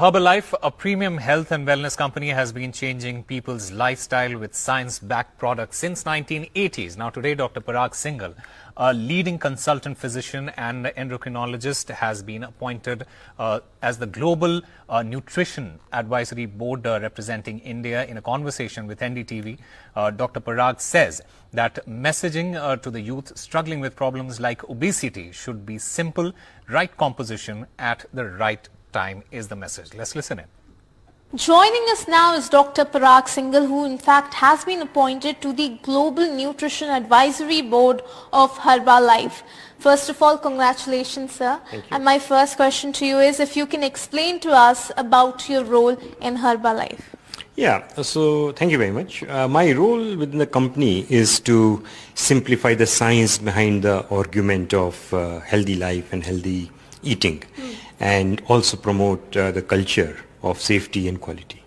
Herbalife, a premium health and wellness company, has been changing people's lifestyle with science-backed products since 1980s. Now today, Dr. Parag Singhal, a leading consultant physician and endocrinologist, has been appointed as the Global Nutrition Advisory Board representing India. In a conversation with NDTV, Dr. Parag says that messaging to the youth struggling with problems like obesity should be simple, right composition at the right time is the message. Let's listen in. Joining us now is Dr. Parag Singhal, who in fact has been appointed to the Global Nutrition Advisory Board of Herbalife. First of all, congratulations, sir. Thank you. And my first question to you is if you can explain to us about your role in Herbalife. Yeah, so thank you very much. My role within the company is to simplify the science behind the argument of healthy life and healthy eating, and also promote the culture of safety and quality.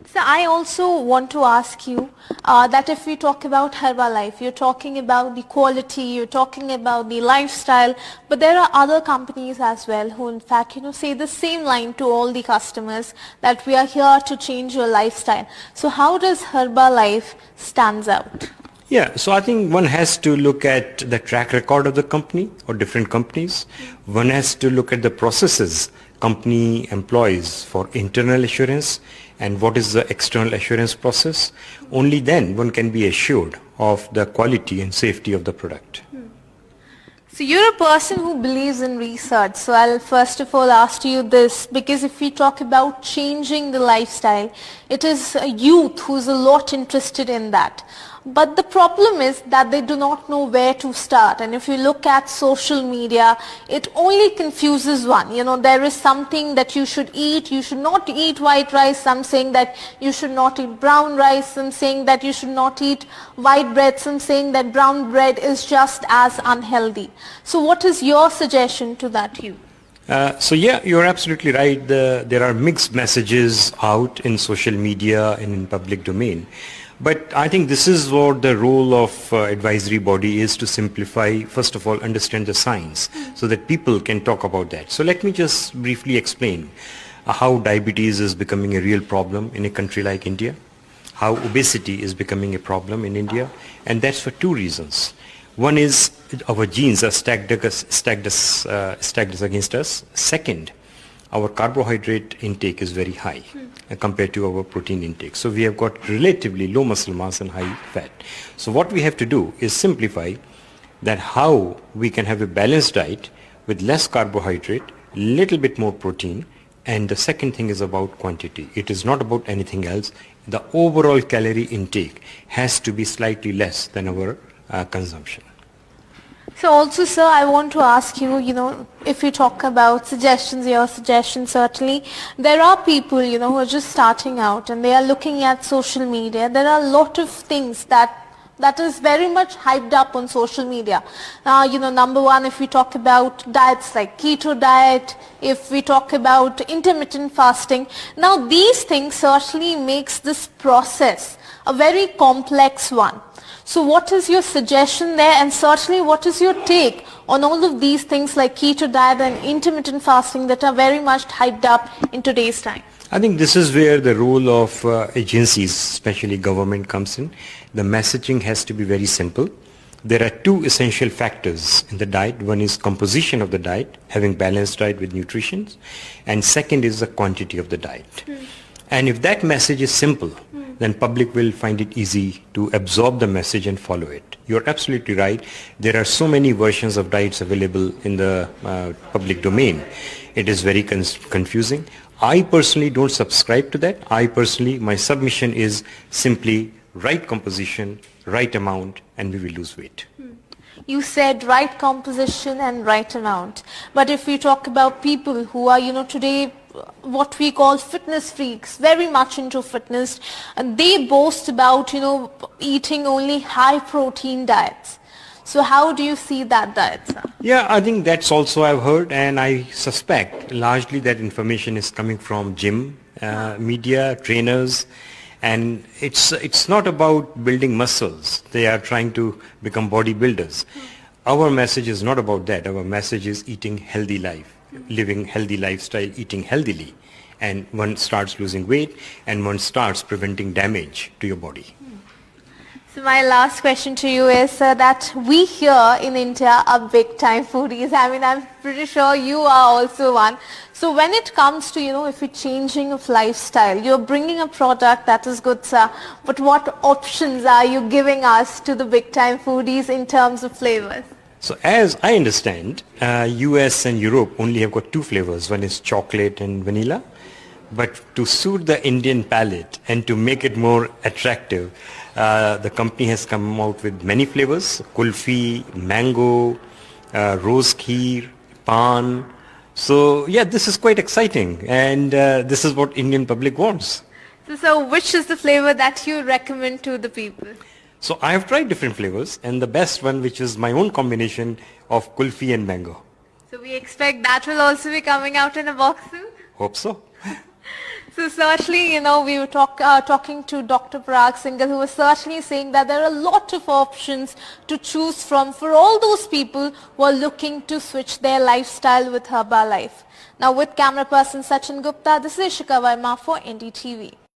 So I also want to ask you that if we talk about Herbalife, you're talking about the quality, you're talking about the lifestyle, but there are other companies as well who in fact, say the same line to all the customers that we are here to change your lifestyle. So how does Herbalife stands out? Yeah, so I think one has to look at the track record of the company or different companies. One has to look at the processes company employs for internal assurance and what is the external assurance process. Only then one can be assured of the quality and safety of the product. So you're a person who believes in research. So I'll first of all ask you this, because if we talk about changing the lifestyle, it is a youth who's a lot interested in that. But the problem is that they do not know where to start. And if you look at social media, it only confuses one. There is something that you should eat. You should not eat white rice. Some saying that you should not eat brown rice. Some saying that you should not eat white bread. Some saying that brown bread is just as unhealthy. So what is your suggestion to that youth? So yeah, you're absolutely right. There are mixed messages out in social media and in public domain. But I think this is what the role of advisory body is, to simplify, first of all, understand the science so that people can talk about that. So let me just briefly explain how diabetes is becoming a real problem in a country like India, how obesity is becoming a problem in India, and that's for two reasons. One is our genes are stacked against us. Second, our carbohydrate intake is very high compared to our protein intake. So we have got relatively low muscle mass and high fat. So what we have to do is simplify that how we can have a balanced diet with less carbohydrate, little bit more protein, and the second thing is about quantity. It is not about anything else. The overall calorie intake has to be slightly less than our consumption. So also, sir, I want to ask you, if you talk about suggestions, your suggestions certainly, there are people, who are just starting out and they are looking at social media. There are a lot of things that is very much hyped up on social media. Number one, if we talk about diets like keto diet, if we talk about intermittent fasting, now these things certainly makes this process a very complex one. So what is your suggestion there, and certainly what is your take on all of these things like keto diet and intermittent fasting that are very much hyped up in today's time? I think this is where the role of agencies, especially government, comes in. The messaging has to be very simple. There are two essential factors in the diet. One is composition of the diet, having balanced diet with nutrition, and second is the quantity of the diet. And if that message is simple, then public will find it easy to absorb the message and follow it. You're absolutely right. There are so many versions of diets available in the public domain. It is very confusing. I personally don't subscribe to that. My submission is simply right composition, right amount, and we will lose weight. You said right composition and right amount. But if we talk about people who are, today what we call fitness freaks, very much into fitness, and they boast about, eating only high protein diets. So how do you see that diet, sir? Yeah, I think that's also I've heard, and I suspect largely that information is coming from gym, media, trainers, and it's not about building muscles. They are trying to become bodybuilders. Our message is not about that. Our message is eating healthy life. living healthy lifestyle, eating healthily, and one starts losing weight and one starts preventing damage to your body. So my last question to you is that we here in India are big time foodies. I mean, I'm pretty sure you are also one. So when it comes to, if you're changing of lifestyle, you're bringing a product that is good, sir, but what options are you giving us to the big time foodies in terms of flavors? So as I understand, US and Europe only have got two flavors. One is chocolate and vanilla. But to suit the Indian palate and to make it more attractive, the company has come out with many flavors: kulfi, mango, rose kheer, pan. So yeah, this is quite exciting, and this is what Indian public wants. So which is the flavor that you recommend to the people? So I have tried different flavors, and the best one, which is my own combination of kulfi and mango. So we expect that will also be coming out in a box soon? Hope so. So certainly, we were talking to Dr. Parag Singhal, who was certainly saying that there are a lot of options to choose from for all those people who are looking to switch their lifestyle with Herbalife. Now with camera person Sachin Gupta, this is Ishika Verma for NDTV.